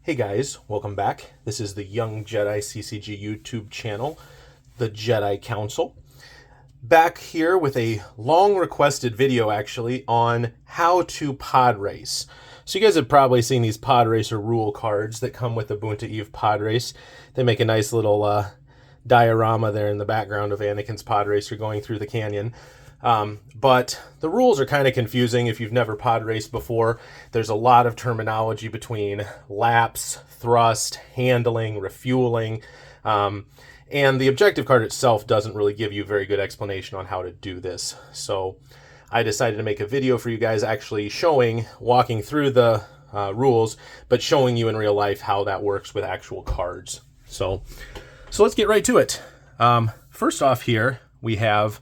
Hey guys, welcome back. This is the Young Jedi CCG YouTube channel, the Jedi Council. Back here with a long requested video actually on how to pod race. So you guys have probably seen these pod racer rule cards that come with the Boonta Eve pod race. They make a nice little diorama there in the background of Anakin's pod racer going through the canyon. But the rules are kind of confusing if you've never pod raced before. There's a lot of terminology between laps, thrust, handling, refueling, and the objective card itself doesn't really give you a very good explanation on how to do this. So I decided to make a video for you guys actually walking through the rules, but showing you in real life how that works with actual cards. So let's get right to it. First off here, we have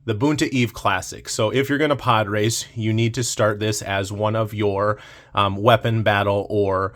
the Boonta Eve Classic. So if you're going to pod race, you need to start this as one of your weapon, battle, or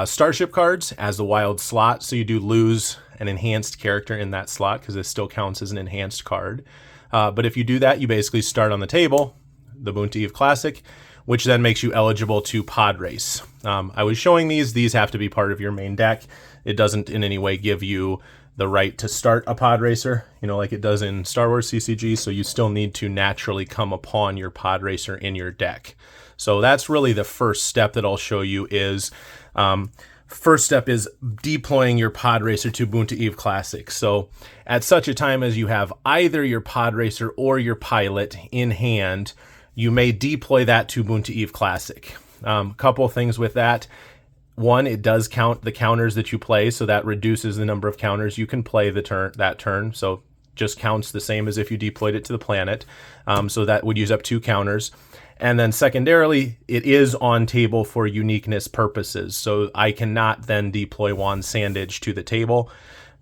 starship cards as the wild slot. So you do lose an enhanced character in that slot because this still counts as an enhanced card. But if you do that, you basically start on the table, the Boonta Eve Classic, which then makes you eligible to pod race. I was showing these have to be part of your main deck. It doesn't in any way give you the right to start a pod racer, like it does in Star Wars CCG, so you still need to naturally come upon your pod racer in your deck. So that's really the first step that I'll show you is, first step is deploying your pod racer to Boonta Eve Classic. So at such a time as you have either your pod racer or your pilot in hand, you may deploy that to Boonta Eve Classic. Couple things with that. One, it does count the counters that you play, so that reduces the number of counters you can play that turn. So just counts the same as if you deployed it to the planet. So that would use up 2 counters. And then secondarily, it is on table for uniqueness purposes. So I cannot then deploy Juan Sandage to the table.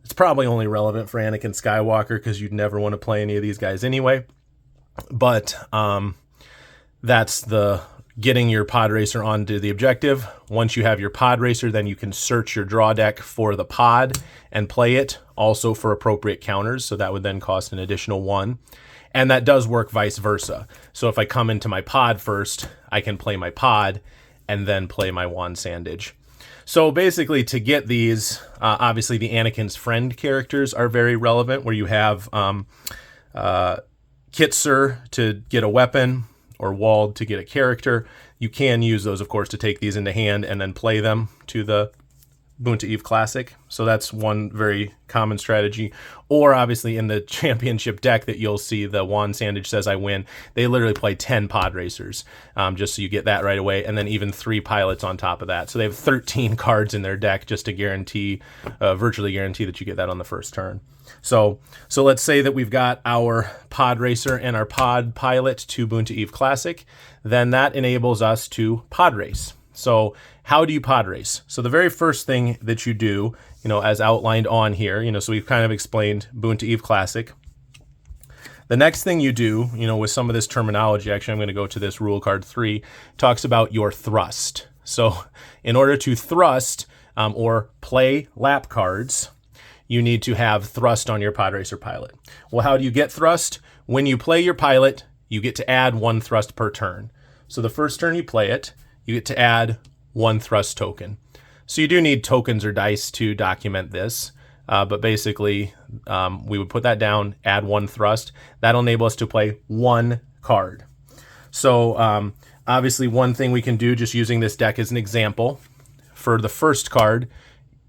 It's probably only relevant for Anakin Skywalker because you'd never want to play any of these guys anyway. But that's the getting your pod racer onto the objective. Once you have your pod racer, then you can search your draw deck for the pod and play it also for appropriate counters. So that would then cost an additional 1. And that does work vice versa. So if I come into my pod first, I can play my pod and then play my Juan Sandage. So basically to get these, obviously the Anakin's friend characters are very relevant, where you have Kitzer to get a weapon, or Wald to get a character. You can use those, of course, to take these into hand and then play them to the Boonta Eve Classic. So that's one very common strategy. Or obviously in the championship deck that you'll see, the Juan Sandage Says I Win, they literally play 10 pod racers, just so you get that right away, and then even 3 pilots on top of that. So they have 13 cards in their deck just to guarantee, virtually guarantee that you get that on the first turn. So let's say that we've got our pod racer and our pod pilot to Boonta Eve Classic. Then that enables us to pod race. So how do you pod race? So the very first thing that you do, as outlined on here, so we've kind of explained Boonta Eve Classic. The next thing you do, with some of this terminology, actually I'm going to go to this rule card 3, talks about your thrust. So in order to thrust or play lap cards, you need to have thrust on your pod racer pilot. Well, how do you get thrust? When you play your pilot, you get to add 1 thrust per turn. So the first turn you play it, you get to add 1 thrust token. So you do need tokens or dice to document this, but basically we would put that down, add 1 thrust. That'll enable us to play 1 card. So obviously one thing we can do, just using this deck as an example, for the first card,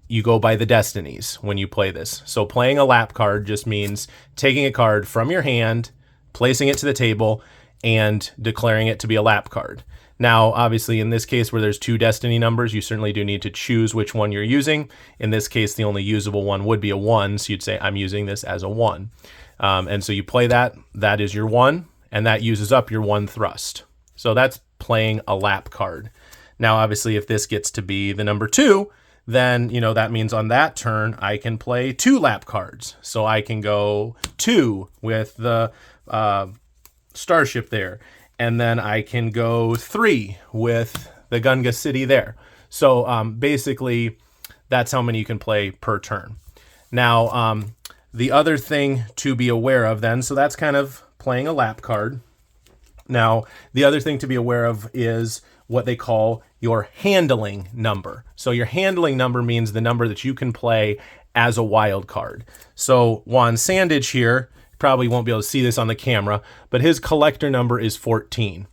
you go by the destinies when you play this. So playing a lap card just means taking a card from your hand, placing it to the table, and declaring it to be a lap card. Now, obviously, in this case where there's 2 destiny numbers, you certainly do need to choose which one you're using. In this case, the only usable one would be a 1, so you'd say, I'm using this as a 1. And so you play that is your 1, and that uses up your 1 thrust. So that's playing a lap card. Now, obviously, if this gets to be the number 2, then, that means on that turn, I can play 2 lap cards. So I can go 2 with the starship there. And then I can go 3 with the Gunga City there. So basically, that's how many you can play per turn. Now, the other thing to be aware of then, so that's kind of playing a lap card. Now, the other thing to be aware of is what they call your handling number. So your handling number means the number that you can play as a wild card. So Juan Sandage here, probably won't be able to see this on the camera, but his collector number is 14.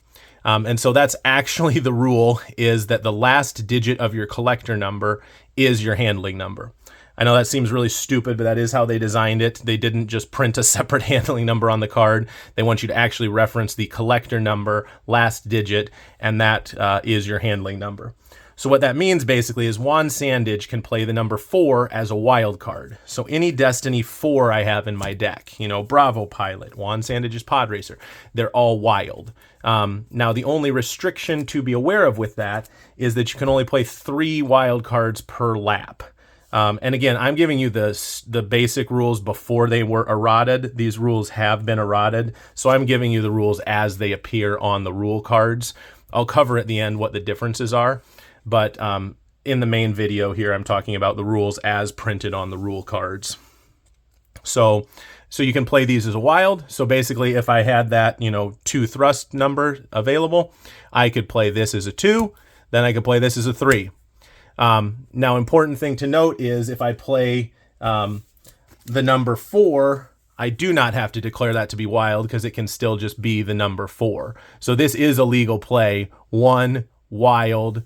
And so that's actually the rule, is that the last digit of your collector number is your handling number. I know that seems really stupid, but that is how they designed it. They didn't just print a separate handling number on the card. They want you to actually reference the collector number, last digit, and that is your handling number. So what that means basically is Juan Sandage can play the number 4 as a wild card. So any Destiny 4 I have in my deck, Bravo Pilot, Juan Sandage's Podracer, they're all wild. Now the only restriction to be aware of with that is that you can only play 3 wild cards per lap. And again, I'm giving you the basic rules before they were errated. These rules have been errated, so I'm giving you the rules as they appear on the rule cards. I'll cover at the end what the differences are, but in the main video here, I'm talking about the rules as printed on the rule cards. So you can play these as a wild. So basically, if I had that 2 thrust number available, I could play this as a 2, then I could play this as a 3. Now, important thing to note is if I play the number 4, I do not have to declare that to be wild because it can still just be the number 4. So this is a legal play. 1, wild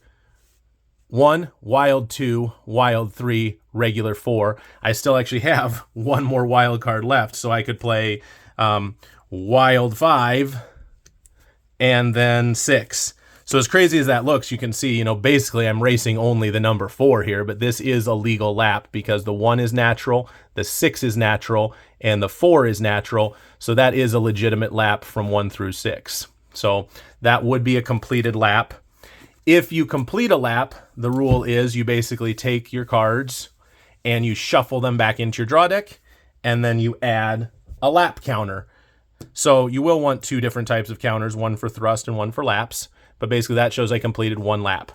2, wild 3, regular 4. I still actually have one more wild card left, so I could play wild 5 and then 6. So as crazy as that looks, you can see, basically I'm racing only the number 4 here, but this is a legal lap because the 1 is natural, the 6 is natural, and the 4 is natural. So that is a legitimate lap from 1 through 6. So that would be a completed lap. If you complete a lap, the rule is you basically take your cards and you shuffle them back into your draw deck, and then you add a lap counter. So you will want 2 different types of counters, one for thrust and one for laps. But basically that shows I completed 1 lap.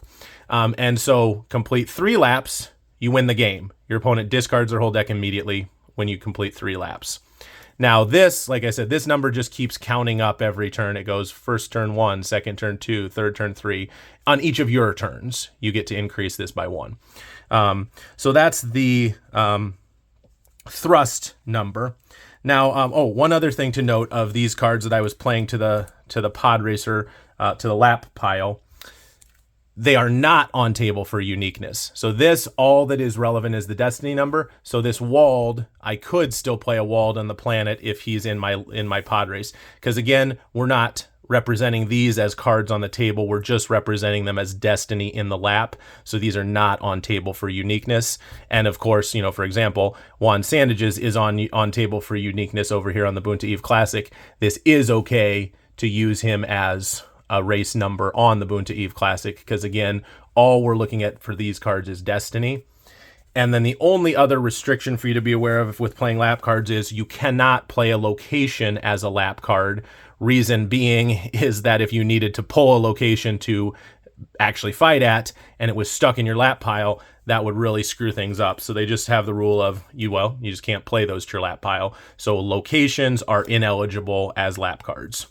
And so complete 3 laps, you win the game. Your opponent discards their whole deck immediately when you complete 3 laps. Now this, like I said, this number just keeps counting up every turn. It goes first turn 1, second turn 2, third turn 3. On each of your turns, you get to increase this by 1. So that's the thrust number. Now, one other thing to note of these cards that I was playing to the Podracer, to the lap pile, they are not on table for uniqueness. So this, all that is relevant is the Destiny number. So this Wald, I could still play a Wald on the planet if he's in my Podrace. Because again, we're not representing these as cards on the table. We're just representing them as Destiny in the lap. So these are not on table for uniqueness. And of course, for example, Juan Sandage's is on table for uniqueness over here on the Boonta Eve Classic. This is okay to use him as a race number on the Boonta Eve Classic, because again, all we're looking at for these cards is Destiny. And then the only other restriction for you to be aware of with playing lap cards is you cannot play a location as a lap card. Reason being is that if you needed to pull a location to actually fight at and it was stuck in your lap pile, that would really screw things up. So they just have the rule of you just can't play those to your lap pile. So locations are ineligible as lap cards.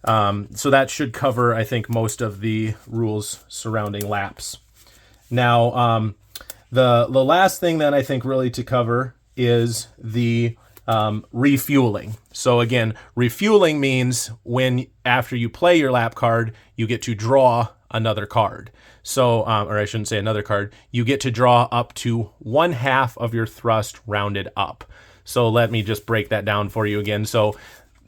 So that should cover, I think, most of the rules surrounding laps. Now, the last thing that I think really to cover is the refueling. So again, refueling means when after you play your lap card, you get to draw another card. So, or I shouldn't say another card, you get to draw up to 1/2 of your thrust rounded up. So let me just break that down for you again. So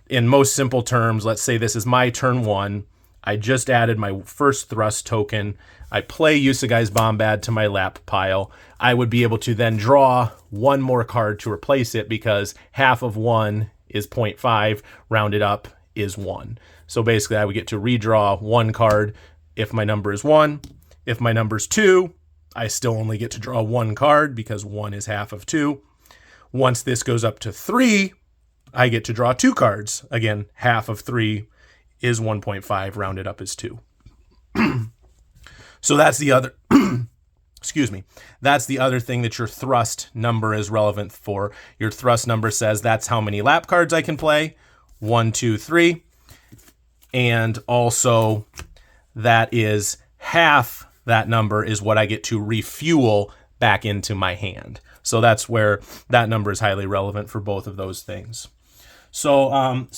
in most simple terms, let's say this is my turn 1. I just added my first thrust token. I play Yusugai's Bombad to my lap pile. I would be able to then draw 1 more card to replace it because 1/2 of 1 is 0.5, rounded up is 1. So basically I would get to redraw 1 card if my number is 1. If my number is 2, I still only get to draw 1 card because 1 is 1/2 of 2. Once this goes up to 3, I get to draw 2 cards. Again, 1/2 of 3 is 1.5, rounded up as 2. So that's the other, excuse me, that's the other thing that your thrust number is relevant for. Your thrust number says that's how many lap cards I can play, 1, 2, 3. And also that is half that number is what I get to refuel back into my hand. So that's where that number is highly relevant for both of those things. So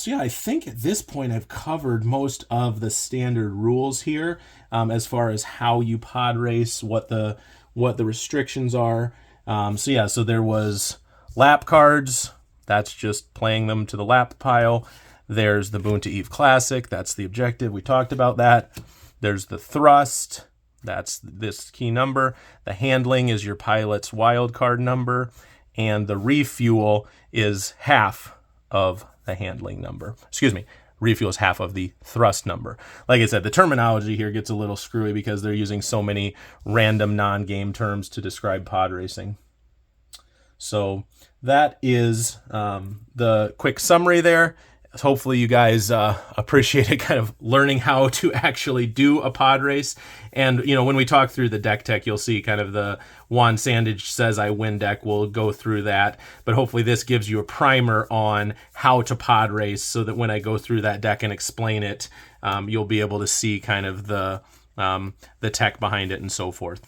yeah, I think at this point I've covered most of the standard rules here as far as how you pod race, what the restrictions are. So yeah, so there was lap cards. That's just playing them to the lap pile. There's the Boon to Eve Classic. That's the objective. We talked about that. There's the thrust. That's this key number. The handling is your pilot's wild card number. And the refuel is half of the handling number. Excuse me. Refuel is half of the thrust number. Like I said, the terminology here gets a little screwy because they're using so many random non-game terms to describe pod racing. So that is the quick summary there. Hopefully you guys appreciated kind of learning how to actually do a pod race. And, you know, when we talk through the deck tech, you'll see kind of the Juan Sandage Says I Win deck. We'll go through that. But hopefully this gives you a primer on how to pod race so that when I go through that deck and explain it, you'll be able to see kind of the tech behind it and so forth.